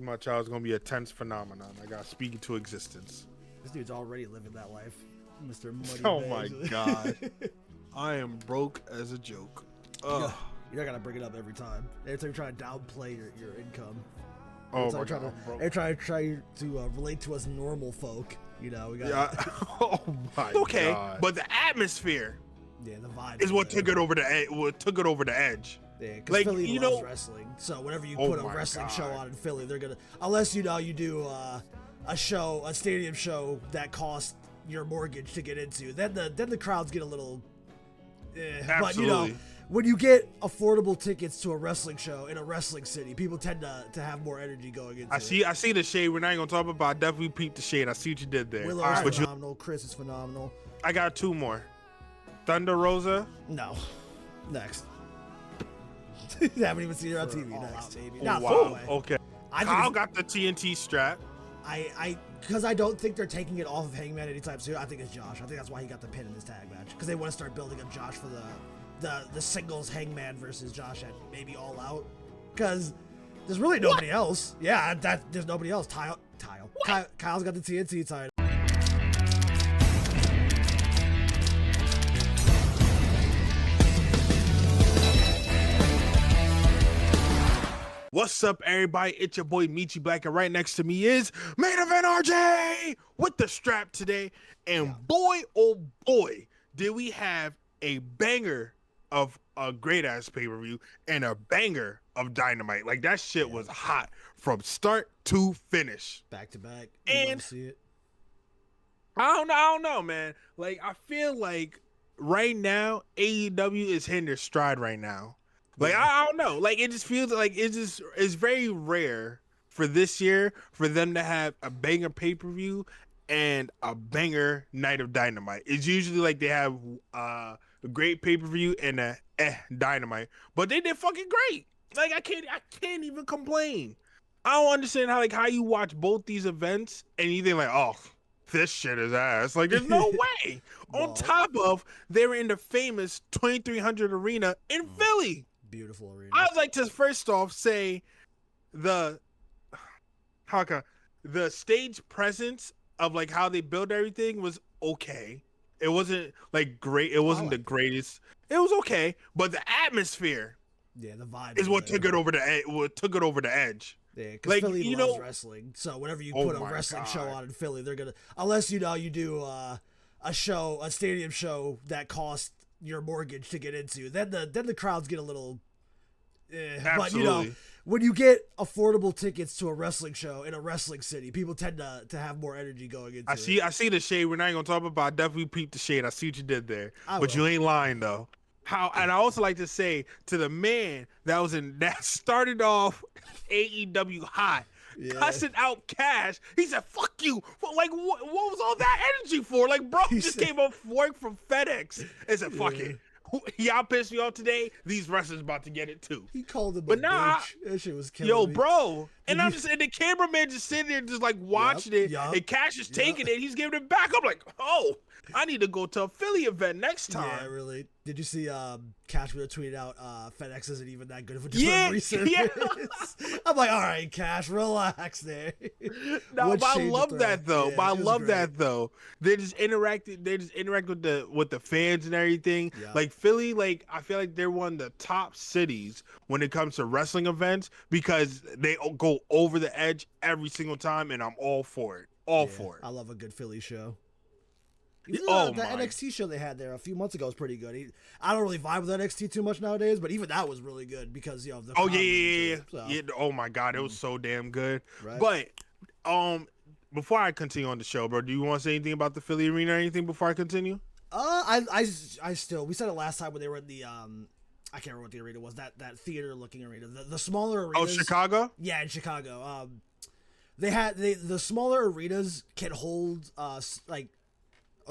My child's gonna be a tense phenomenon. I gotta speak into existence. This dude's already living that life, Mr. Muddy Oh Bags. my god. I am broke as a joke. Ugh. You gotta bring it up every time. Every time you try to downplay your income. Oh my god. They're trying to relate to us normal folk. You know, we got. Yeah. Oh my Okay, god. but the atmosphere Yeah, the vibe is what there. took it over the edge. Yeah, because like, Philly you loves know- wrestling. So whenever you Oh put a my wrestling God. show on in Philly, they're gonna, unless you do a stadium show that costs your mortgage to get into, then the crowds get a little. But you know, Absolutely. when you get affordable tickets to a wrestling show in a wrestling city, people tend to have more energy going into it. I see the shade. We're not gonna talk about. I definitely peeped the shade. I see what you did there. Willow All is right, but phenomenal. Chris is phenomenal. I got two more. Thunder Rosa. No, next. Haven't even seen her on TV. Next, baby. Oh, Not wow. far away. Okay. I think Kyle it's- got the TNT strap. because I don't think they're taking it off of Hangman anytime soon. I think it's Josh. I think that's why he got the pin in this tag match, because they want to start building up Josh for the singles Hangman versus Josh at maybe All Out, because there's really nobody else. Yeah, there's nobody else. Kyle's got the TNT title. What's up, everybody? It's your boy Michi Black, and right next to me is Main Event RJ with the strap today. And boy, oh boy, did we have a banger of a great ass pay per view and a banger of Dynamite. Like that shit was hot from start to finish. Back to back. And- see it. I don't know, man. Like I feel like right now AEW is hitting their stride right now. Like I don't know. Like it just feels like it's very rare for this year for them to have a banger pay-per-view and a banger night of Dynamite. It's usually like they have a great pay-per-view and a Dynamite. But they did fucking great. Like I can't even complain. I don't understand how you watch both these events and you think like, oh, this shit is ass. Like there's no way. On Well- top of they were in the famous 2300 arena in Philly. Beautiful arena. I'd like to first off say the stage presence of like how they built everything was okay. It wasn't like great. It wasn't the greatest. It was okay, but the atmosphere Yeah, the vibe is what there. took it over the edge. Yeah, because Like, Philly you loves know- wrestling. So whenever you Oh put a my wrestling show God. on in Philly, they're gonna, unless you do a stadium show that costs your mortgage to get into, then the crowds get a little. But you know, Absolutely. when you get affordable tickets to a wrestling show in a wrestling city, people tend to have more energy going into it. I see the shade. We're not gonna talk about. I definitely peeped the shade. I see what you did there, I but will. you ain't lying though. And I also like to say to the man that started off AEW hot, Yeah. cussing out Cash. He said, "Fuck you!" Like what was all that energy for? Like bro He just said- came off work from FedEx and said, "Fuck Yeah. it." Y'all pissed me off today. These wrestlers about to get it too. He called him But a nah, bitch. That shit was killing Yo, me. bro. And Did I'm you- just, and the cameraman just sitting there just like watching it. yup, And Cash is yup. taking it. He's giving it back. I'm like, oh, I need to go to a Philly event next Yeah, time. really. Did you see Cash would have tweeted out FedEx isn't even that good of a Yeah, delivery service? yeah. I'm like, all right, Cash, relax there. No, What but I shade to love throw. that though. Yeah, But I she was love great. that though. They just interact with the fans and everything. Yeah. Like Philly, like I feel like they're one of the top cities when it comes to wrestling events because they go over the edge every single time, and I'm all for it. All Yeah, for it. I love a good Philly show. Yeah, Even oh the my. NXT show they had there a few months ago was pretty good. I don't really vibe with NXT too much nowadays, but even that was really good because the Oh crowd yeah, was yeah, into yeah. it, so, Yeah, oh my god, it was so damn good. Right. But before I continue on the show, bro, do you want to say anything about the Philly arena or anything before I continue? I still, we said it last time when they were in the I can't remember what the arena was, that theater looking arena, the smaller Oh, arenas. Chicago? Yeah, in Chicago. The smaller arenas can hold like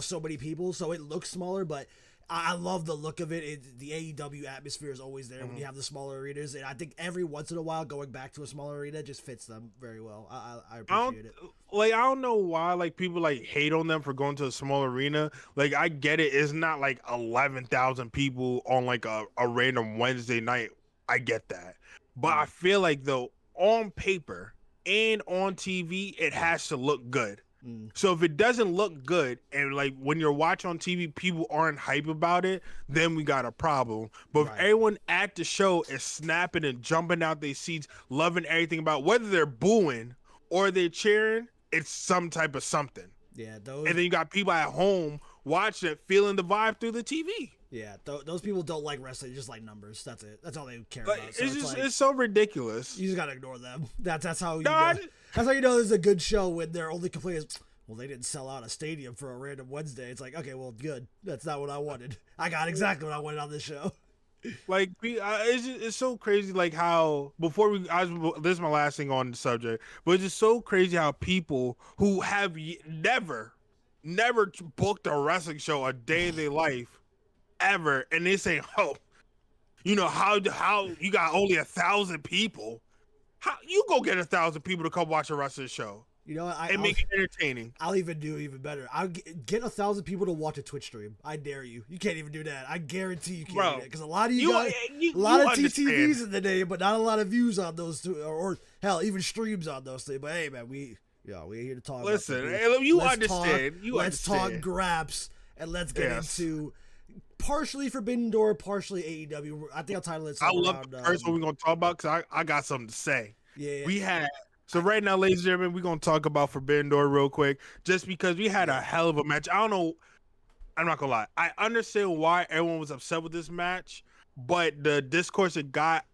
so many people, so it looks smaller, but I love the look of it. The AEW atmosphere is always there when you have the smaller arenas, and I think every once in a while going back to a smaller arena just fits them very well. I I appreciate don't it. I don't know why like people like hate on them for going to a small arena. Like I get it, it's not like 11,000 people on like a random Wednesday night. I get that. But I feel like though on paper and on TV, it has to look good. Mm. So if it doesn't look good and like when you're watching on TV, people aren't hype about it, then we got a problem. But if Right. everyone at the show is snapping and jumping out their seats, loving everything about whether they're booing or they're cheering, it's some type of something. Yeah, those. And then you got people at home watching it, feeling the vibe through the TV. Yeah, those people don't like wrestling; they just like numbers. That's it. That's all they care Like, about. So it's just like, it's so ridiculous. you just gotta ignore them. That's how you. No, Know. That's how you know there's a good show when their only complaint is, well, they didn't sell out a stadium for a random Wednesday. It's like, okay, well, good. That's not what I wanted. I got exactly what I wanted on this show. Like it's so crazy. Like how before this is my last thing on the subject, but it's just so crazy how people who have never booked a wrestling show a day in their life ever, and they say, oh, you know how you got only 1,000 people. How you go get 1,000 people to come watch a wrestling show? You know what? And make it entertaining. I'll even do even better. I'll get 1,000 people to watch a Twitch stream. I dare you. You can't even do that. I guarantee you can't do that because a lot of you got a lot of TTVs in the name, but not a lot of views on those two, or hell, even streams on those things. But hey, man, we're here to talk. Listen, about you understand. Let's talk graps and let's get into partially Forbidden Door, partially AEW. I think I'll title it. I love the first one we're gonna talk about because I got something to say. Yeah, we had. So right now, ladies and gentlemen, we're going to talk about Forbidden Door real quick, just because we had a hell of a match. I don't know. I'm not going to lie. I understand why everyone was upset with this match, but the discourse it got,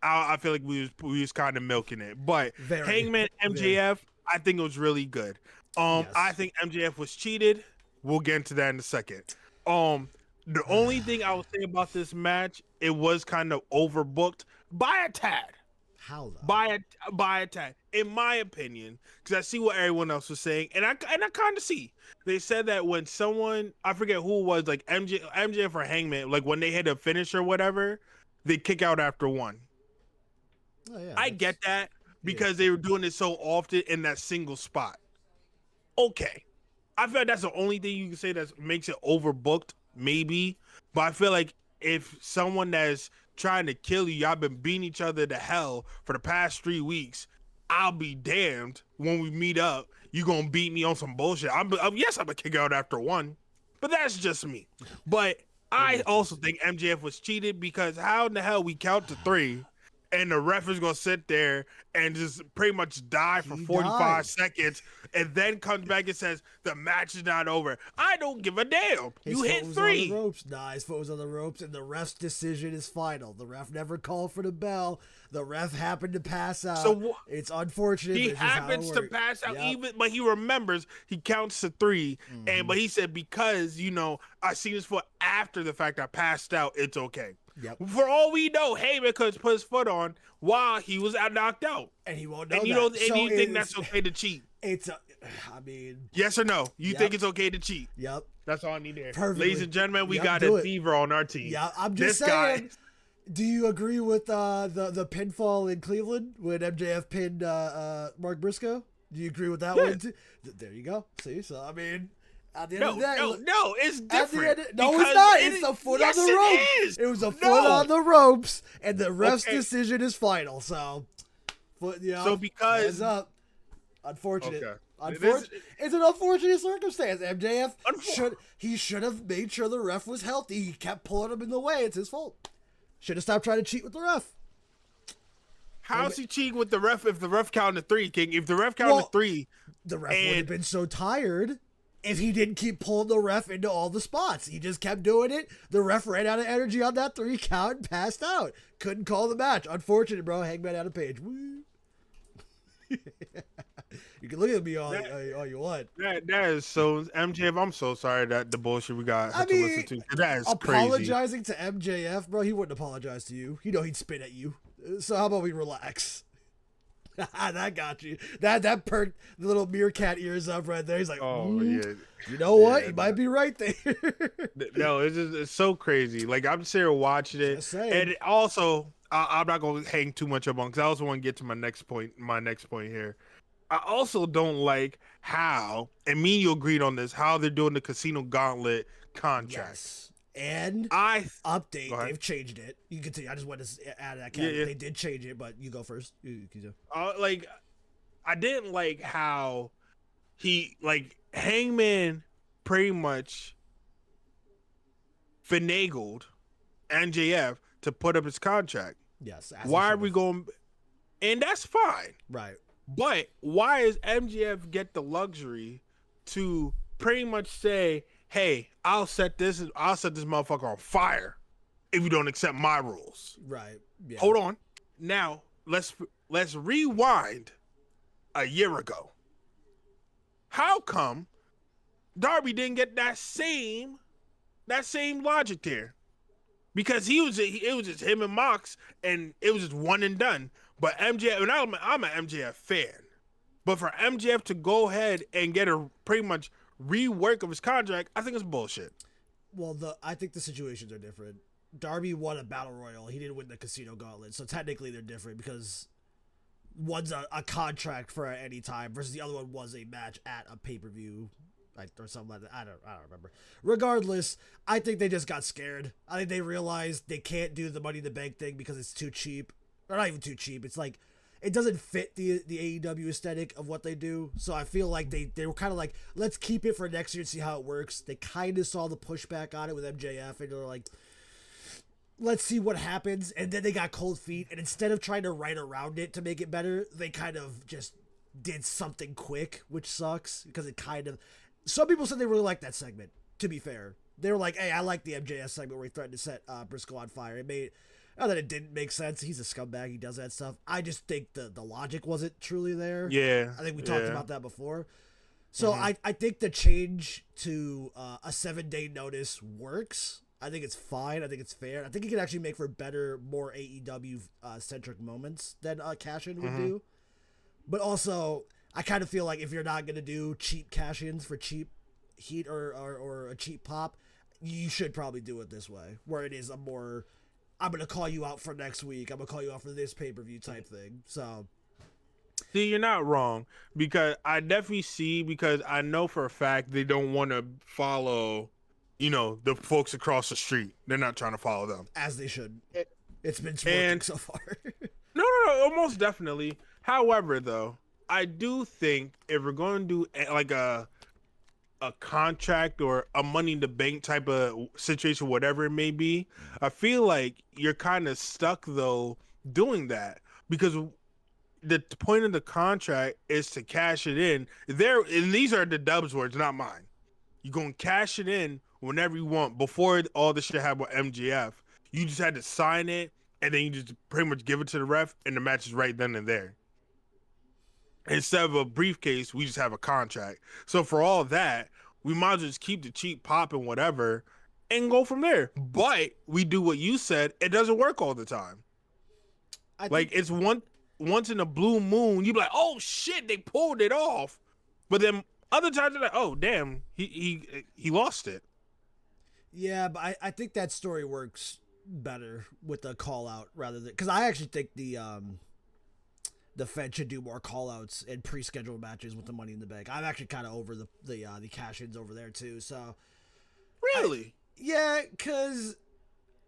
I feel like we was kind of milking it. But Hangman MJF, I think it was really good. I think MJF was cheated. We'll get into that in a second. The only thing I would say about this match, it was kind of overbooked by a tad. How though? By a tad, in my opinion, because I see what everyone else was saying, and I kind of see. They said that when someone, I forget who it was, like MJF or Hangman, like when they hit a finish or whatever, they kick out after one. Oh, yeah, I get that because they were doing it so often in that single spot. Okay, I feel like that's the only thing you can say that makes it overbooked, maybe. But I feel like if someone that's trying to kill you, y'all been beating each other to hell for the past 3 weeks, I'll be damned when we meet up. You gonna beat me on some bullshit. Yes, I'm gonna kick out after one, but that's just me. But I also think MJF was cheated because how in the hell we count to 3 and the ref is gonna sit there and just pretty much die for 45 seconds and then comes back and says the match is not over. I don't give a damn. You hit 3. On the ropes. Nah, his foot was on the ropes, and the ref's decision is final. The ref never called for the bell. The ref happened to pass out. So it's unfortunate. He happens to pass out, but he remembers. He counts to 3, but he said because I seen his foot after the fact I passed out. It's okay. Yep. For all we know, Heyman could put his foot on while he was knocked out, and he won't know. And you think that's okay to cheat? Yes or no? You think it's okay to cheat? Yep. That's all I need to hear. Perfectly. Ladies and gentlemen, we got a Fever on our team. Yeah, I'm just saying. Do you agree with the pinfall in Cleveland when MJF pinned Mark Briscoe? Do you agree with that one too? There you go. See, so I mean. At the end of the day, no, it's different. No, it's not. It's a foot on the ropes. It was a foot on the ropes, and the ref's decision is final. So, so because hands up. Unfortunate. It's an unfortunate circumstance. MJF should have made sure the ref was healthy. He kept pulling him in the way. It's his fault. Should have stopped trying to cheat with the ref. How's he cheating with the ref if the ref counted 3, King? If the ref counted 3, the ref would have been so tired. If he didn't keep pulling the ref into all the spots. He just kept doing it. The ref ran out of energy on that 3 count and passed out. Couldn't call the match. Unfortunate, bro. Hangman out of page. Woo. You can look at me all you want. That is so MJF. I'm so sorry that the bullshit we got to listen to. That is apologizing crazy. to MJF, bro. He wouldn't apologize to you. He'd spit at you. So how about we relax? That got you. That perked the little meerkat ears up right there. He's like, yeah. You know what? He might be right there. No, it's so crazy. Like I'm just here watching it, and also I'm not gonna hang too much up on because I also want to get to my next point. My next point here. I also don't like how, and me and you agreed on this, how they're doing the Casino Gauntlet contract. Yes. And update, they've changed it. You can continue. I just want to add that. They did change it, but you go first. Like I didn't like how he like Hangman pretty much finagled MJF to put up his contract. Yes, as he Why are should we have. going? And that's fine. Right. But why does MJF get the luxury to pretty much say, "Hey, I'll set this motherfucker on fire if you don't accept my rules." Right. Yeah. Hold on. Now let's rewind a year ago. How come Darby didn't get that same logic there? Because it was just him and Mox, and it was just one and done. But MJF, and I'm an MJF fan, but for MJF to go ahead and get a pretty much rework of his contract, I think it's bullshit. Well, I think the situations are different. Darby won a battle royal. He didn't win the casino gauntlet, so technically they're different because one's a contract for any time versus the other one was a match at a pay-per-view, like, or something like that. I don't remember. Regardless, I think they just got scared. I think they realized they can't do the Money in the Bank thing because it's too cheap. Or not even too cheap. It's like it doesn't fit the AEW aesthetic of what they do. So I feel like they were kind of like, let's keep it for next year and see how it works. They kind of saw the pushback on it with MJF, and they're like, let's see what happens. And then they got cold feet, and instead of trying to write around it to make it better, they kind of just did something quick, which sucks because it kind of. Some people said they really liked that segment. To be fair, they were like, "Hey, I like the MJS segment where he threatened to set Briscoe on fire." It made. Not that it didn't make sense. He's a scumbag. He does that stuff. I just think the logic wasn't truly there. Yeah, I think we talked about that before. So I think the change to a 7-day notice works. I think it's fine. I think it's fair. I think it can actually make for better, more AEW centric moments than cash-in would do. But also, I kind of feel like if you're not going to do cheap cash-ins for cheap heat or a cheap pop, you should probably do it this way, where it is a more, I'm going to call you out for next week, I'm going to call you out for this pay-per-view type thing. So, see, you're not wrong, because I definitely see, because I know for a fact they don't want to follow, the folks across the street. They're not trying to follow them. as they should. It's been working so far. No, almost definitely. However, though, I do think if we're going to do like a contract or a Money in the Bank type of situation, whatever it may be, I feel like you're kind of stuck though doing that, because the point of the contract is to cash it in. And these are the Dubs' words, not mine. You're gonna cash it in whenever you want. Before all this shit happened with MGF, you just had to sign it, and then you just pretty much give it to the ref, and the match is right then and there. Instead of a briefcase, we just have a contract. So for all that, we might as well just keep the cheap pop and whatever and go from there. But we do what you said, it doesn't work all the time. It's once in a blue moon, you be like, oh shit, they pulled it off. But then other times you're like, oh damn, he lost it. Yeah, but I think that story works better with the call out rather than, because I actually think the Fed should do more call outs and pre-scheduled matches with the Money in the Bank. I'm actually kind of over the cash-ins over there too. So Really? yeah, because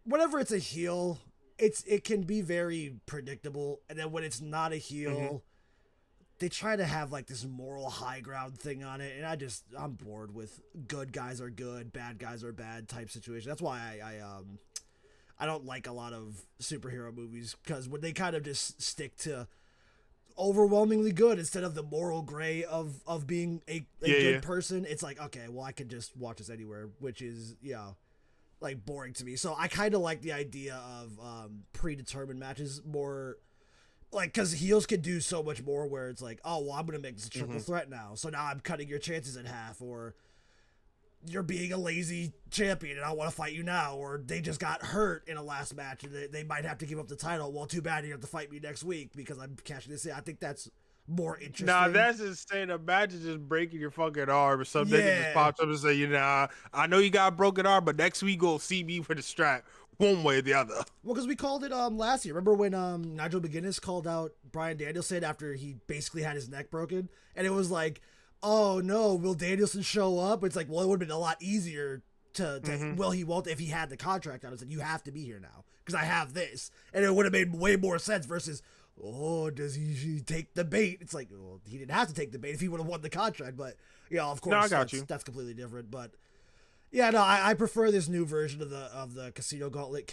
whenever it's a heel, it can be very predictable, and then when it's not a heel, they try to have like this moral high ground thing on it, and I'm bored with good guys are good, bad guys are bad type situation. That's why I don't like a lot of superhero movies, because when they kind of just stick to overwhelmingly good instead of the moral gray of being a good person, it's like, okay, well, I could just watch this anywhere, which is like boring to me. So I kind of like the idea of predetermined matches more, like, because heels can do so much more, where it's like, oh well, I'm gonna make this a triple threat now, so now I'm cutting your chances in half, or you're being a lazy champion and I want to fight you now, or they just got hurt in a last match and they might have to give up the title. Well, too bad, you have to fight me next week because I'm cashing this in. I think that's more interesting. Nah, that's insane. Imagine just breaking your fucking arm or something. They can just pop up and say, I know you got a broken arm, but next week go see me for the strap, one way or the other. Well, because we called it last year. Remember when Nigel McGuinness called out Bryan Danielson after he basically had his neck broken? And it was like, oh no, will Danielson show up? It's like, well, it would have been a lot easier to well, he won't if he had the contract out. It's like, you have to be here now because I have this. And it would have made way more sense versus, oh, does he take the bait? It's like, well, he didn't have to take the bait if he would have won the contract, but of No, I course got you. that's completely different. But yeah, no, I prefer this new version of the Casino Gauntlet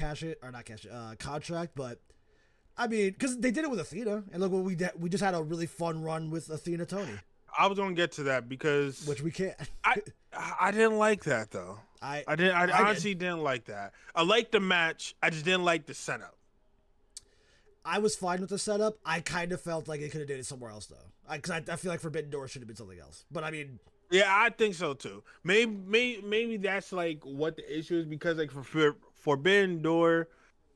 contract, but I mean, because they did it with Athena, and look what we just had a really fun run with Athena Tony, I was gonna get to that because which we can't. I I didn't like that though. I honestly didn't like that. I liked the match. I just didn't like the setup. I was fine with the setup. I kind of felt like it could have did it somewhere else though, because I feel like Forbidden Door should have been something else. But I mean, Yeah, I think so too. Maybe that's like what the issue is because like for Forbidden Door,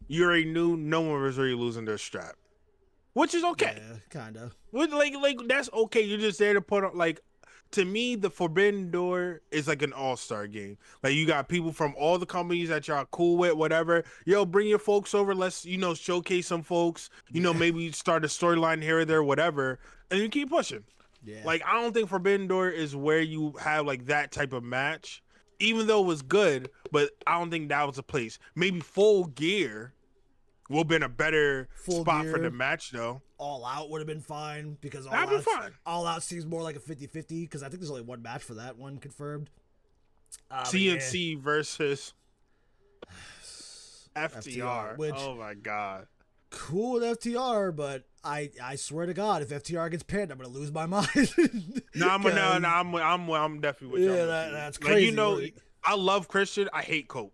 you already knew no one was really losing their strap, which is okay. yeah, kind of. Like that's okay. You're just there to put on like. To me, the Forbidden Door is like an all-star game. Like you got people from all the companies that y'all cool with, whatever. Yo, bring your folks over. Let's showcase some folks. Maybe start a storyline here or there, whatever, and you keep pushing. Yeah. Like I don't think Forbidden Door is where you have like that type of match, even though it was good. But I don't think that was a place. Maybe Full Gear will have been a better spot for the match though. All Out would have been fine because All Out seems more like a 50-50 because I think there's only one match for that one confirmed. CNC versus FTR. Which, oh my god. Cool with FTR, but I swear to God, if FTR gets pinned, I'm gonna lose my mind. I'm definitely with you. Yeah, that's crazy. Like, I love Christian. I hate Cope.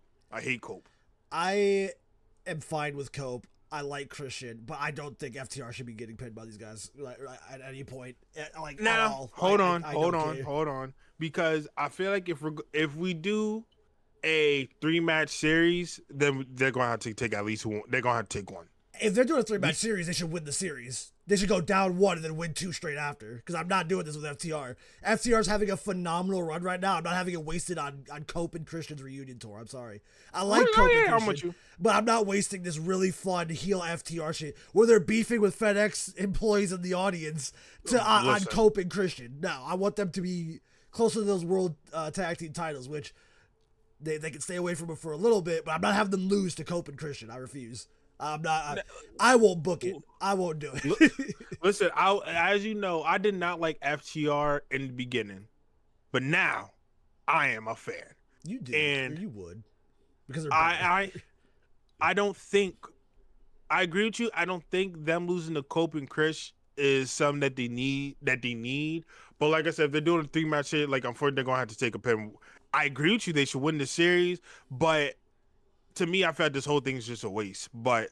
I am fine with Cope. I like Christian, but I don't think FTR should be getting pinned by these guys at any point. Like now, hold on, because I feel like if we do a 3-match series, then they're gonna have to take at least one. They're gonna have to take one. If they're doing a 3-match series, they should win the series. They should go down 1 and then win 2 straight after. Because I'm not doing this with FTR. FTR's having a phenomenal run right now. I'm not having it wasted on Cope and Christian's reunion tour. I'm sorry. I like Cope and Christian, but I'm not wasting this really fun heel FTR shit where they're beefing with FedEx employees in the audience on Cope and Christian. No, I want them to be closer to those world tag team titles, which they can stay away from it for a little bit, but I'm not having them lose to Cope and Christian. I refuse. I'm not. I won't book it. I won't do it. Listen, as you know, I did not like FTR in the beginning, but now I am a fan. You did, and or you would, because I don't think. I agree with you. I don't think them losing to Cope and Chris is something that they need. But like I said, if they're doing a 3-match shit, like unfortunately they're gonna have to take a pin. I agree with you. They should win the series, but to me, I feel like this whole thing is just a waste. But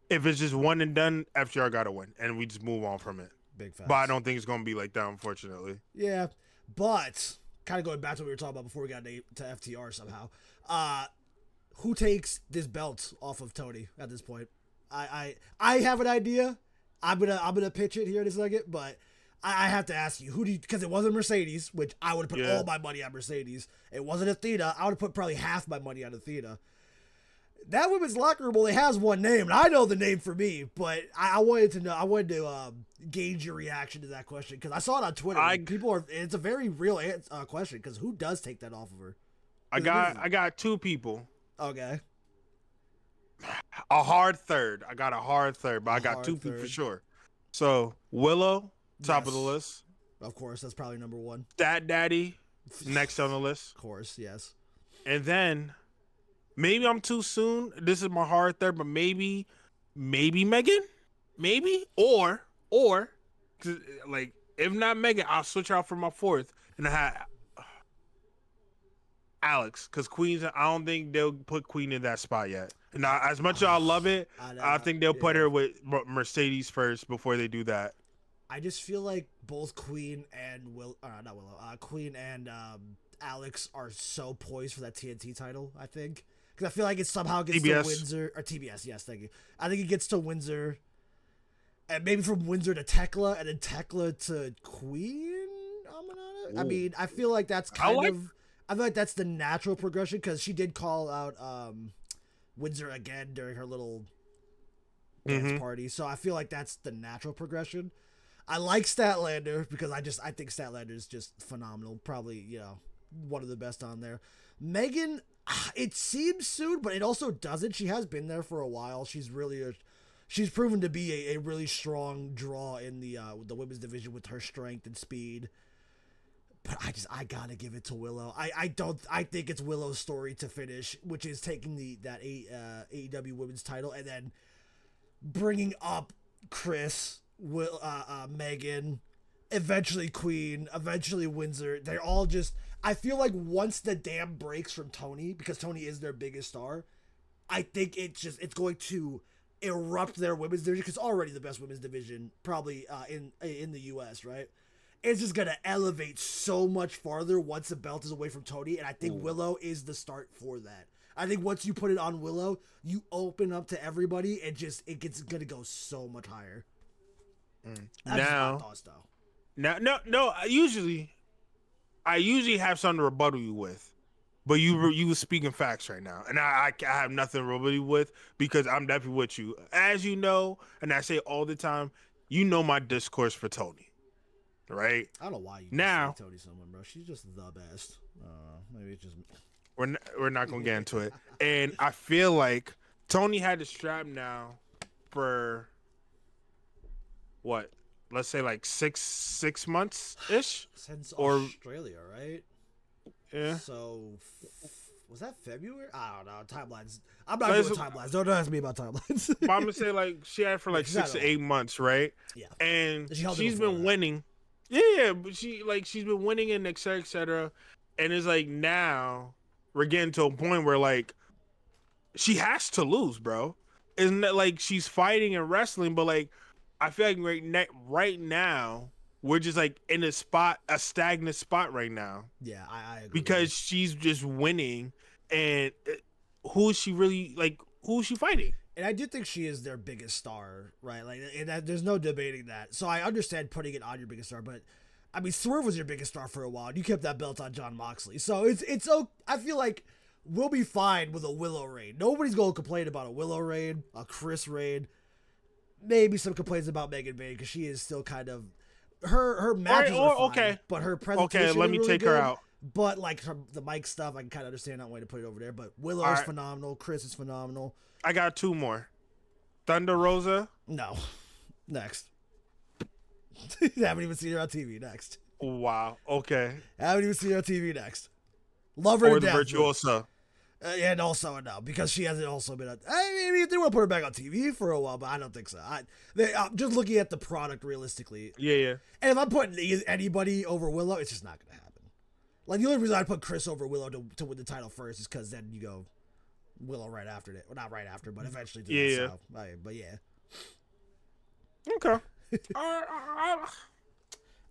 if it's just one and done, FTR got to win, and we just move on from it. Big facts. But I don't think it's going to be like that, unfortunately. Yeah, but kind of going back to what we were talking about before we got to FTR somehow. Who takes this belt off of Tony at this point? I have an idea. I'm gonna pitch it here in a second, but I have to ask you, who do you, because it wasn't Mercedes, which I would have put all my money on Mercedes. It wasn't Athena. I would have put probably half my money on Athena. That women's locker room only has one name, and I know the name for me, but I wanted to know. I wanted to gauge your reaction to that question because I saw it on Twitter. It's a very real question because who does take that off of her? I got 2 people. Okay. A hard third. I got a hard third, but I got 2 people for sure. So Willow, top of the list. Of course, that's probably number 1. Stat Daddy, next on the list. Of course, yes. And then. Maybe I'm too soon. This is my hard third, but maybe Megan, or like if not Megan, I'll switch out for my 4th and I have Alex because Queen's. I don't think they'll put Queen in that spot yet. And as much as I love it, I think they'll put her with Mercedes first before they do that. I just feel like both Queen and Queen and Alex are so poised for that TNT title. I think. Because I feel like it somehow gets to Windsor or TBS. Yes, thank you. I think it gets to Windsor, and maybe from Windsor to Tekla, and then Tekla to Queen. I mean, I feel like that's I feel like that's the natural progression because she did call out Windsor again during her little dance party. So I feel like that's the natural progression. I like Statlander because I think Statlander is just phenomenal. Probably one of the best on there. Megan. It seems soon, but it also doesn't. She has been there for a while. She's really she's proven to be a really strong draw in the women's division with her strength and speed. But I gotta give it to Willow. I think it's Willow's story to finish, which is taking that AEW women's title and then bringing up Chris, Megan, eventually Queen, eventually Windsor. They're all just. I feel like once the dam breaks from Tony, because Tony is their biggest star, I think it's going to erupt their women's division, because already the best women's division probably in the U.S., right? It's just going to elevate so much farther once the belt is away from Tony, and I think Willow is the start for that. I think once you put it on Willow, you open up to everybody, and it gets going to go so much higher. That's just my thoughts, though. No. I usually have something to rebuttal you with, but you were speaking facts right now, and I have nothing to rebuttal you with, because I'm definitely with you. As you know, and I say all the time, you know my discourse for Tony. Right? I don't know why you now say Tony someone, bro. She's just the best. Maybe it's just we're not gonna get into it. And I feel like Tony had the strap now for what? Let's say like six months ish since or Australia, right? Yeah. So was that February? I don't know. Timelines. I'm not good with timelines. Don't ask me about timelines. But I'm gonna say like she had for like 6 to 8 months, right? Yeah. And she's been winning. Yeah, but she's been winning and et cetera. And it's like now we're getting to a point where like she has to lose, bro. Isn't that like she's fighting and wrestling, but like I feel like right now we're just like in a stagnant spot right now. Yeah, I agree. Because she's just winning, and who is she really like? Who is she fighting? And I do think she is their biggest star, right? Like, and there's no debating that. So I understand putting it on your biggest star, but I mean, Swerve was your biggest star for a while, and you kept that belt on Jon Moxley. So it's I feel like we'll be fine with a Willow reign. Nobody's gonna complain about a Willow reign, a Chris reign. Maybe some complaints about Megan Bay, because she is still kind of her matches are fine, okay, but her presentation. Okay, let me really take good. her out. But like the mic stuff, I can kind of understand that way to put it over there. But Willow's phenomenal. Chris is phenomenal. I got 2 more. Thunder Rosa. No. Next. Haven't even seen her on TV. Next. Wow. Okay. Haven't even seen her on TV. Next. Love her or to the death. Virtuosa. And also a no, because she hasn't also been on. I mean, they want to put her back on TV for a while, but I don't think so. I'm just looking at the product realistically. Yeah. And if I'm putting anybody over Willow, it's just not going to happen. Like, the only reason I'd put Chris over Willow to win the title first is because then you go Willow right after it. Well, not right after, but eventually do yeah. that. So, but yeah. Okay.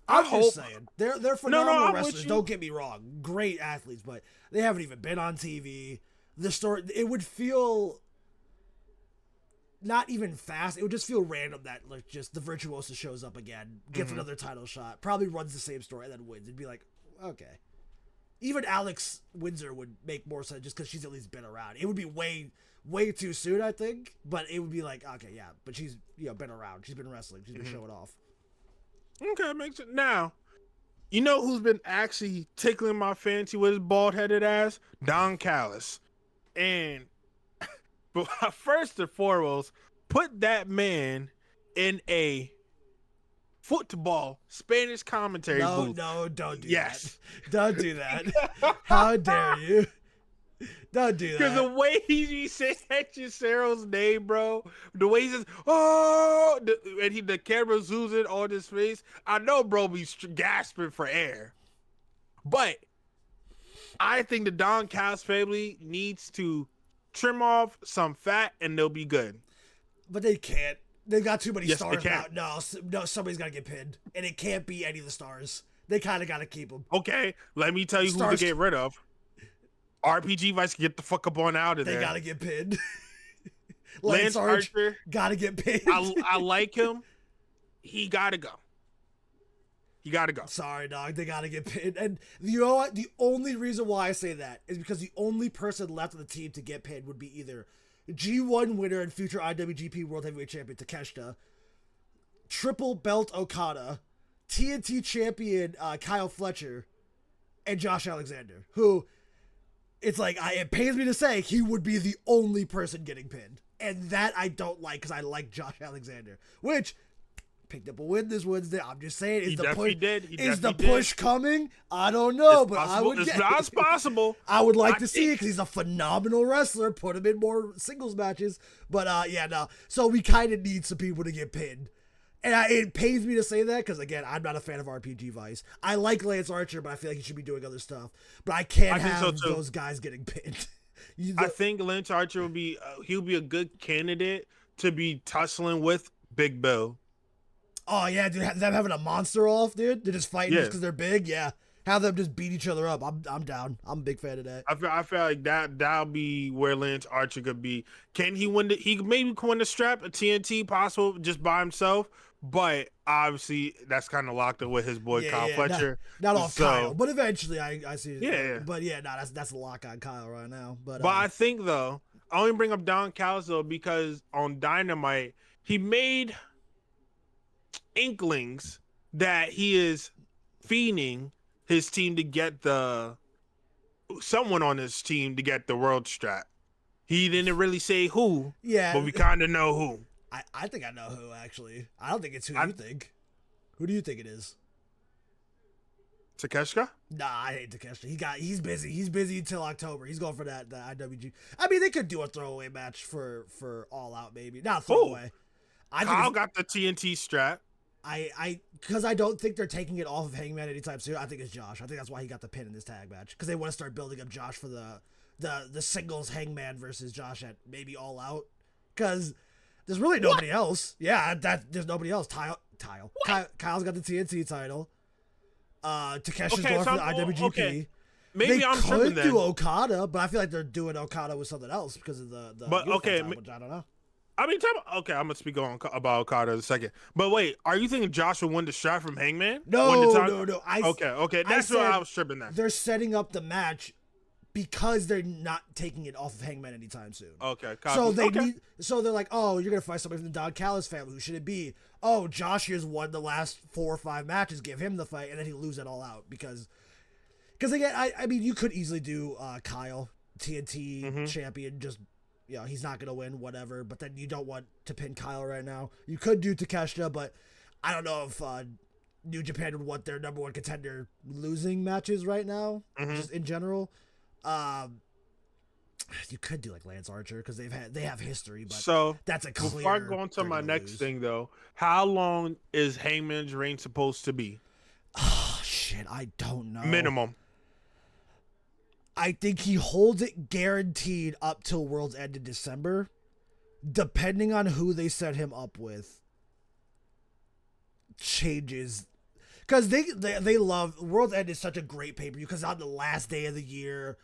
I'm just saying. They're phenomenal wrestlers. Don't get me wrong. Great athletes, but they haven't even been on TV. The story, it would feel not even fast. It would just feel random that like just the Virtuosa shows up again, gets another title shot, probably runs the same story, and then wins. It'd be like, okay. Even Alex Windsor would make more sense just because she's at least been around. It would be way too soon, I think, but it would be like, okay, yeah, but she's been around. She's been wrestling. She's been showing off. Okay, makes it. Now, you know who's been actually tickling my fancy with his bald-headed ass? Don Callis. And but first and foremost, put that man in a football Spanish commentary booth. No, don't do that. Don't do that. How dare you? Don't do that. Because the way he says that Gisero's name, bro, the way he says, oh, and the camera zooms in on his face, I know bro be gasping for air. But I think the Don Callis family needs to trim off some fat and they'll be good. But they can't. They got too many stars they now. can. No, somebody's got to get pinned. And it can't be any of the stars. They kind of got to keep them. Okay, let me tell you who to get rid of. RPG Vice, get the fuck up on out of there. They got to get pinned. Lance Archer. Got to get pinned. I like him. He got to go. You gotta go. Sorry, dog. They gotta get pinned. And you know what? The only reason why I say that is because the only person left on the team to get pinned would be either G1 winner and future IWGP World Heavyweight Champion Takeshita, Triple Belt Okada, TNT Champion Kyle Fletcher, and Josh Alexander, who, it's like, it pains me to say, he would be the only person getting pinned. And that I don't like because I like Josh Alexander, which picked up a win this Wednesday. I'm just saying, He definitely did. He is the definitely push did. coming? I don't know, It's but possible. I would It's get not it. possible. I would like I to see it think- because he's a phenomenal wrestler. Put him in more singles matches. But yeah, no. So we kind of need some people to get pinned. And it pains me to say that because, again, I'm not a fan of RPG Vice. I like Lance Archer, but I feel like he should be doing other stuff. But I can't I think so, have too. those guys getting pinned. I think Lance Archer will be he'll be a good candidate to be tussling with Big Bill. Oh, yeah, dude. Them having a monster off, dude. They're just fighting Yeah. just because they're big. Yeah. Have them just beat each other up. I'm down. I'm a big fan of that. I feel like that'll be where Lance Archer could be. Can he win he maybe can win the strap, a TNT possible just by himself, but obviously that's kind of locked up with his boy Kyle Fletcher. Not off So- Kyle, but eventually I see. Yeah. But yeah, no, that's a lock on Kyle right now. But I think though, I only bring up Don Callis though because on Dynamite he made inklings that he is fiending his team to get someone on his team to get the world strap. He didn't really say who, yeah, but we kind of know who. I think I know who actually. I don't think it's who you think. Who do you think it is? Takeshita? Nah, I hate Takeshita. He's busy. He's busy until October. He's going for the IWG. I mean, they could do a throwaway match for All Out, maybe. Not a throwaway. Kyle got the TNT strap. Because I don't think they're taking it off of Hangman anytime soon. I think it's Josh. I think that's why he got the pin in this tag match. Because they want to start building up Josh for the singles Hangman versus Josh at maybe All Out. Because there's really nobody else. Yeah, there's nobody else. Kyle's got the TNT title. Takeshi's going for the IWGP. Okay. Maybe they I'm could tripping then. do Okada, but I feel like they're doing Okada with something else because of the But, uniform okay, time, which I don't know. I mean, okay, I'm gonna speak about Okada in a second. But wait, are you thinking Josh will win the strap from Hangman? No. Okay, that's what I was tripping then. They're setting up the match because they're not taking it off of Hangman anytime soon. Okay, so copy. so they're like, oh, you're gonna fight somebody from the Don Callis family. Who should it be? Oh, Josh here's won the last 4 or 5 matches. Give him the fight, and then he lose it all out because again, I mean, you could easily do Kyle TNT champion. Just he's not gonna win, whatever. But then you don't want to pin Kyle right now. You could do Takeshita, but I don't know if New Japan would want their number one contender losing matches right now, just in general. You could do like Lance Archer because they have history, but So that's a clear. before I go on to my next thing though, how long is Hangman's reign supposed to be? Oh shit, I don't know. Minimum. I think he holds it guaranteed up till World's End in December, depending on who they set him up with. Changes. Because they love World's End is such a great pay-per-view because on the last day of the year,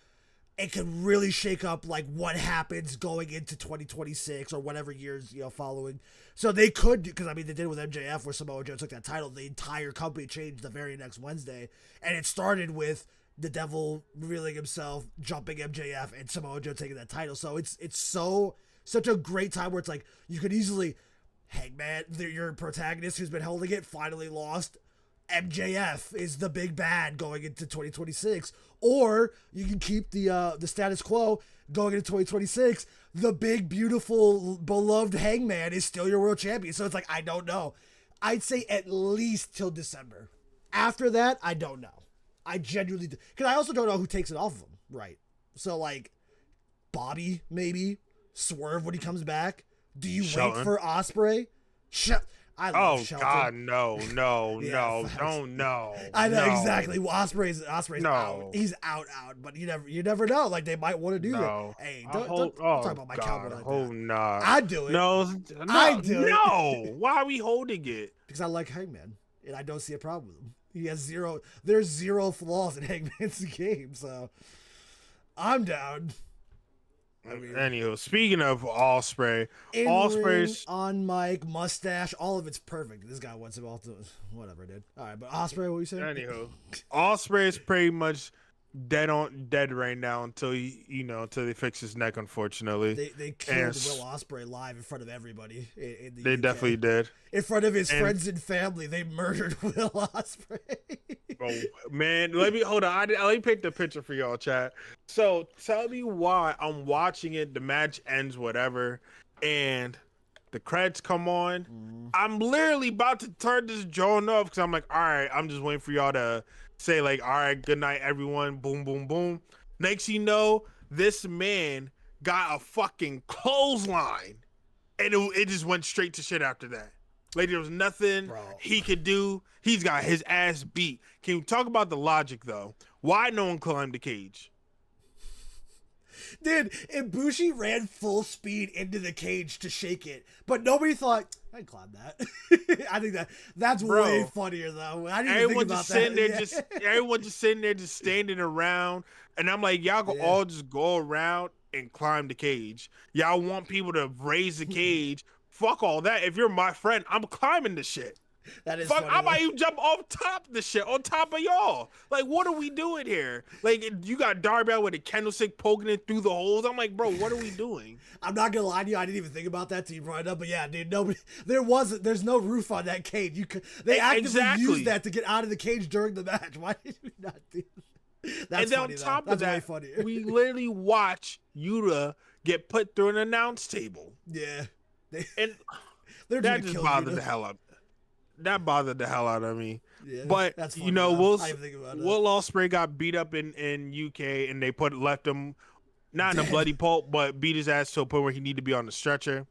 it can really shake up like what happens going into 2026 or whatever years following. So they could, because I mean they did with MJF where Samoa Joe took that title. The entire company changed the very next Wednesday, and it started with the Devil revealing himself, jumping MJF, and Samoa Joe taking that title. So it's such a great time where it's like you could easily, Hangman, your protagonist who's been holding it finally lost. MJF is the big bad going into 2026, or you can keep the status quo going into 2026. The big, beautiful, beloved Hangman is still your world champion. So it's like I don't know. I'd say at least till December. After that, I don't know. I genuinely do. Because I also don't know who takes it off of him. Right. So like Bobby maybe Swerve when he comes back. Do you Shelton. wait for Ospreay? I love Shelton. God, no, Yeah, no, facts. don't, no. I know no, exactly. Well, Ospreay's No. out. He's out. But you never know. Like they might want to do No. that. Hey, I don't hope- talk about my God, cowboy like oh, that. nah. I'd do it No, I'd do it. no. Why are we holding it? because I like Hangman, and I don't see a problem with him. He has zero. There's zero flaws in Hangman's game, so I'm down. I mean, Anywho, speaking of Ospreay, in Ospreay's on mic, mustache, all of it's perfect. This guy wants him all to whatever, dude. All right, but Ospreay, what you saying? anywho, Ospreay is pretty much dead right now until until they fix his neck. Unfortunately, They killed Yes. Will Ospreay live in front of everybody in the they UK. definitely did. In front of his And- friends and family, they murdered Will Ospreay. Oh man, let me hold on. Let me paint the picture for y'all, chat. So tell me why I'm watching it. The match ends, whatever, and the credits come on. I'm literally about to turn this drone off because I'm like, all right, I'm just waiting for y'all to say like, all right, good night, everyone. Boom, boom, boom. Next you know, this man got a fucking clothesline, and it just went straight to shit after that. Like there was nothing he could do. He's got his ass beat. Can you talk about the logic though? Why no one climbed the cage? Dude, Ibushi ran full speed into the cage to shake it, but nobody thought, I'd climb that. I think that's way funnier though. I didn't even think about that. Everyone just sitting there, just standing around, and I'm like, y'all can all just go around and climb the cage. Y'all want people to raise the cage? Fuck all that. If you're my friend, I'm climbing the shit. That is fuck. funny, I might even jump off top of the shit, on top of y'all. Like, what are we doing here? Like, you got Darby out with a candlestick poking it through the holes. I'm like, bro, what are we doing? I'm not gonna lie to you, I didn't even think about that till you brought it up. But yeah, dude, there's no roof on that cage. They actively used that to get out of the cage during the match. Why did we not do that? That's and then funny, on top though. of That's that, way funnier. we literally watch Yuta get put through an announce table. Yeah. And that just bothered the hell out. That bothered the hell out of me. Yeah, but that's funny, you know, Will Ospreay got beat up in UK, and they left him not in a bloody pulp, but beat his ass to a point where he needed to be on the stretcher.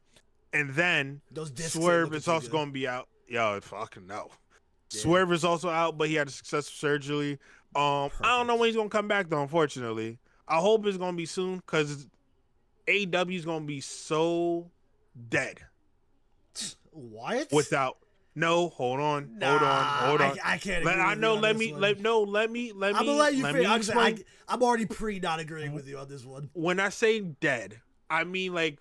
And then Swerve is also going to be out. Yo, fucking no. Yeah. Swerve is also out, but he had a successful surgery. I don't know when he's going to come back though. Unfortunately, I hope it's going to be soon because AEW is going to be so dead. What? Hold on. I can't. I'm gonna let you finish. I'm already not agreeing with you on this one. When I say dead, I mean like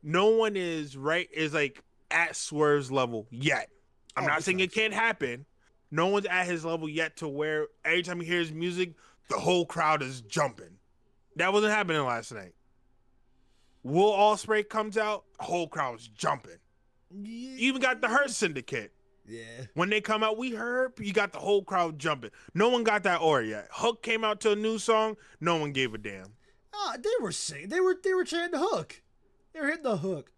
no one is like at Swerve's level yet. I'm not saying it can't happen. No one's at his level yet to where every time he hears music, the whole crowd is jumping. That wasn't happening last night. Will Ospreay comes out, the whole crowd was jumping. You even got the Hurt Syndicate. Yeah. When they come out, we heard you got the whole crowd jumping. No one got that aura yet. Hook came out to a new song. No one gave a damn. They were singing. They were chanting Hook. They were hitting the hook,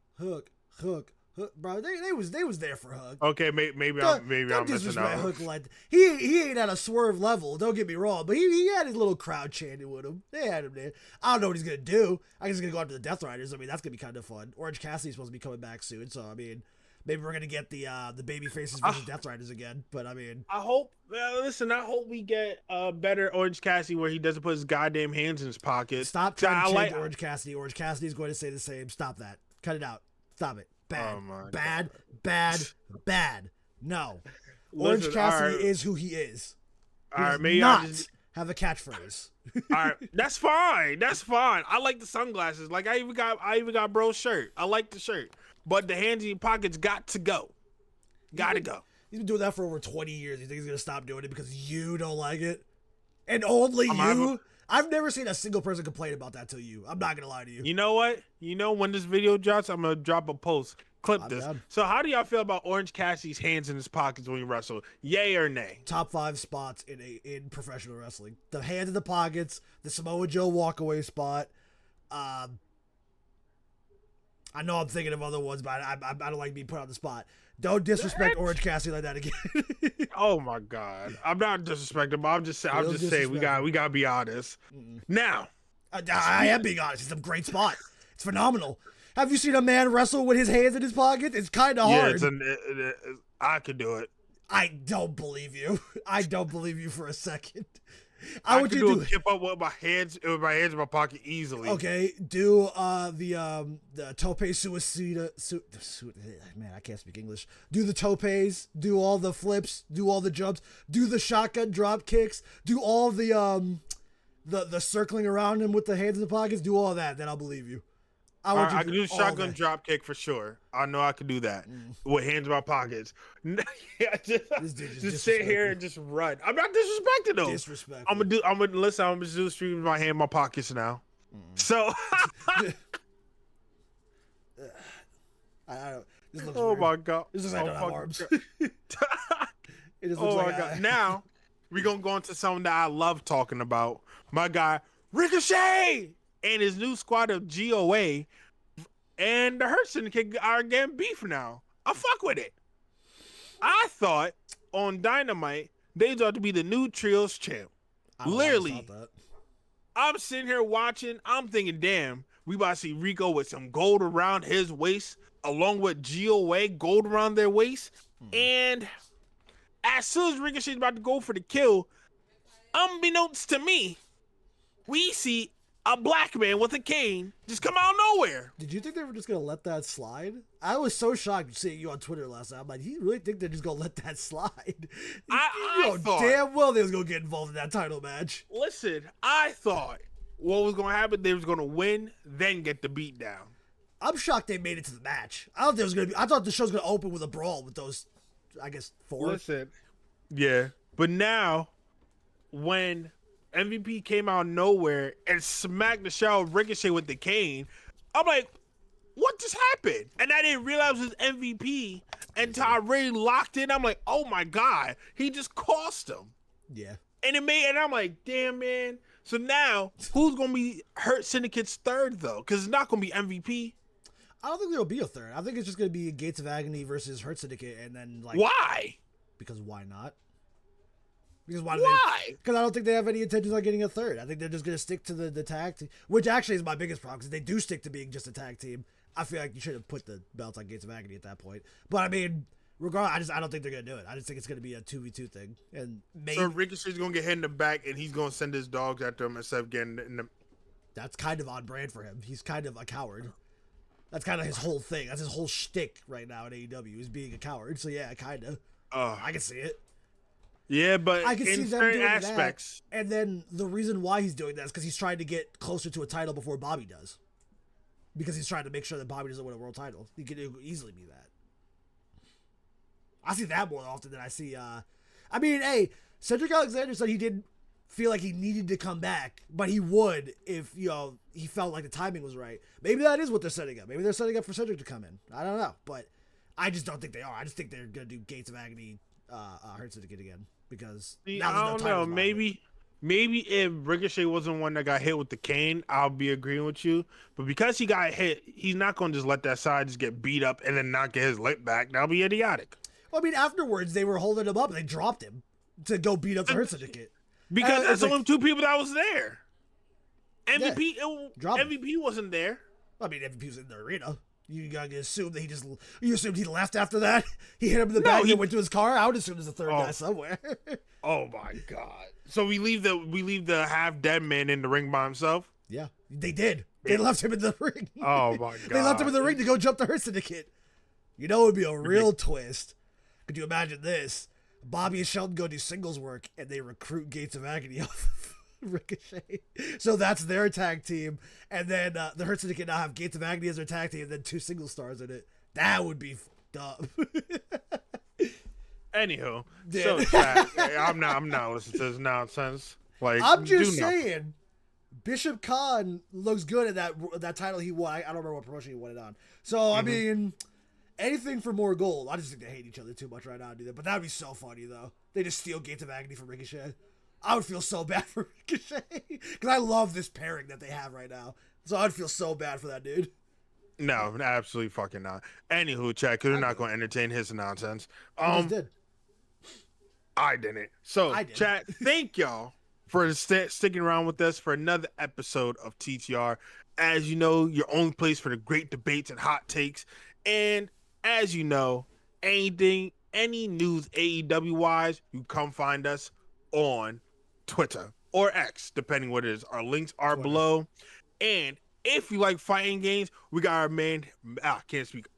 bro. They was there for Hook. Okay, maybe I'm missing out. Hook like he ain't at a Swerve level. Don't get me wrong, but he had his little crowd chanting with him. They had him there. I don't know what he's gonna do. I guess he's gonna go after the Death Riders. I mean, that's gonna be kind of fun. Orange Cassidy's supposed to be coming back soon, so I mean, maybe we're gonna get the baby faces versus Death Riders again. But I mean, I hope. I hope we get a better Orange Cassidy where he doesn't put his goddamn hands in his pocket. Stop trying to change Orange Cassidy. Orange Cassidy's going to say the same. Stop that. Cut it out. Stop it. Bad. Bad. No. Orange Cassidy is who he is. He does not have a catchphrase. All right, that's fine. I like the sunglasses. Like I even got bro's shirt. I like the shirt, but the hands in your pockets got to go. Gotta go. He's been doing that for over 20 years. You think he's gonna stop doing it because you don't like it? And only you? I've never seen a single person complain about that till you. I'm not gonna lie to you. You know what? When this video drops, I'm gonna drop a post. Clip this. So how do y'all feel about Orange Cassidy's hands in his pockets when he wrestle? Yay or nay? Top 5 spots in professional wrestling. The hands in the pockets, the Samoa Joe walkaway spot. I know I'm thinking of other ones, but I don't like being put on the spot. Don't disrespect Orange Cassidy like that again. Oh my God, I'm not disrespecting, but I'm just saying we gotta be honest. Now, I am being honest. It's a great spot. It's phenomenal. Have you seen a man wrestle with his hands in his pocket? It's kind of hard. I could do it. I don't believe you. I don't believe you for a second. I could do a kip up with my hands in my pocket easily. Okay, do the tope suicida. Man, I can't speak English. Do the topes. Do all the flips. Do all the jumps. Do the shotgun drop kicks. Do all the circling around him with the hands in the pockets. Do all that. Then I'll believe you. I can do shotgun drop kick for sure. I know I could do that with hands in my pockets. just sit here and just run. I'm not disrespecting though. Disrespectful. I'm gonna do a stream with my hand in my pockets now. So I don't. This looks oh weird. My God! This looks like I don't have arms. It just looks like God! Now we're gonna go into something that I love talking about. My guy Ricochet and his new squad of GOA and the Hurt Syndicate are getting beef now. I fuck with it. I thought on Dynamite they ought to be the new trios champ. I don't know why I Literally, thought that. I'm sitting here watching. I'm thinking, damn, we about to see Rico with some gold around his waist, along with GOA gold around their waist. And as soon as Ricochet's about to go for the kill, unbeknownst to me, we see a black man with a cane just come out of nowhere. Did you think they were just gonna let that slide? I was so shocked seeing you on Twitter last night. I'm like, you really think they're just gonna let that slide? I thought damn well they was gonna get involved in that title match. Listen, I thought what was gonna happen, they was gonna win, then get the beat down. I'm shocked they made it to the match. I thought there was gonna be. I thought the show's gonna open with a brawl with those, I guess, 4. Listen, yeah, but now when MVP came out of nowhere and smacked the shit out of Ricochet with the cane, I'm like, what just happened? And I didn't realize it was MVP until I really locked in. I'm like, oh my God, he just cost him. Yeah. And I'm like, damn, man. So now, who's going to be Hurt Syndicate's third, though? Because it's not going to be MVP. I don't think there'll be a third. I think it's just gonna be Gates of Agony versus Hurt Syndicate, and then like. Why? Because why not? Because why? Because I don't think they have any intentions on getting a third. I think they're just gonna stick to the tag team, which actually is my biggest problem. Because they do stick to being just a tag team. I feel like you should have put the belts on Gates of Agony at that point. But I mean, regardless, I don't think they're gonna do it. I just think it's gonna be a 2v2 thing, and maybe So Ricochet's gonna get hit in the back, and he's gonna send his dogs after him instead of getting in the. that's kind of on brand for him. He's kind of a coward. That's kind of his whole thing. That's his whole shtick right now at AEW is being a coward. So yeah, kind of. I can see it. Yeah, but I can see in them certain doing aspects. that. And then the reason why he's doing that is because he's trying to get closer to a title before Bobby does. Because he's trying to make sure that Bobby doesn't win a world title. He could easily be that. I see that more often than I see. I mean, hey, Cedric Alexander said he didn't feel like he needed to come back, but he would if he felt like the timing was right. Maybe that is what they're setting up. Maybe they're setting up for Cedric to come in. I don't know, but I just don't think they are. I just think they're gonna do Gates of Agony, Hurt Syndicate again because now I don't know. Maybe if Ricochet wasn't one that got hit with the cane, I'll be agreeing with you. But because he got hit, he's not gonna just let that side just get beat up and then not get his lip back. That'll be idiotic. Well, I mean, afterwards they were holding him up and they dropped him to go beat up the Hurt Syndicate. Because that's only 2 people that was there. MVP, drop him. MVP wasn't there. I mean, MVP was in the arena. You gotta assume that you assumed he left after that? He hit him in the back and went to his car? I would assume there's a third guy somewhere. Oh my God. So we leave the half dead man in the ring by himself? Yeah, they did. They left him in the ring. Oh my God. They left him in the ring to go jump the Hurt Syndicate. You know it would be a real twist. Could you imagine this? Bobby and Shelton go do singles work and they recruit Gates of Agony off of Ricochet. So that's their tag team. And then the Hurt Syndicate now have Gates of Agony as their tag team and then 2 single stars in it. That would be dumb. Anywho, so Chad, I'm not listening to this nonsense. Like I'm just saying, Bishop Khan looks good at that title he won. I don't remember what promotion he won it on. So I mean, anything for more gold. I just think they hate each other too much right now to do that. But that'd be so funny though. They just steal Gates of Agony from Ricochet. I would feel so bad for Ricochet because I love this pairing that they have right now. So I'd feel so bad for that dude. No, absolutely fucking not. Anywho, Chad, because we're not going to entertain his nonsense. Did. I didn't. So, Chad, thank y'all for sticking around with us for another episode of TTR. As you know, your only place for the great debates and hot takes. And as you know, any news AEW wise, you come find us on Twitter or X, depending what it is. Our links are below. And if you like fighting games, we got our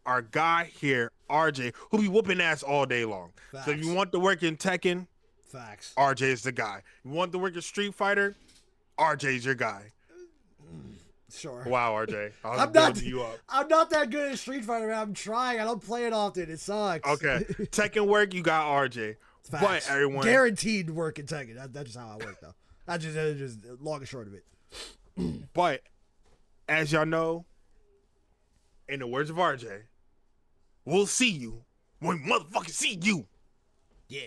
our guy here, RJ, who'll be whooping ass all day long. Facts. So if you want to work in Tekken, Facts. RJ is the guy. You want to work in Street Fighter, RJ's your guy. Sure. Wow, RJ. I'm building you up. I'm not that good at Street Fighter, man. I'm trying. I don't play it often. It sucks. Okay. Tekken work, you got RJ. Facts. But everyone guaranteed work in Tekken. That's just how I work, though. That's just long and short of it. But as y'all know, in the words of RJ, we'll see you when we motherfucking see you. Yeah.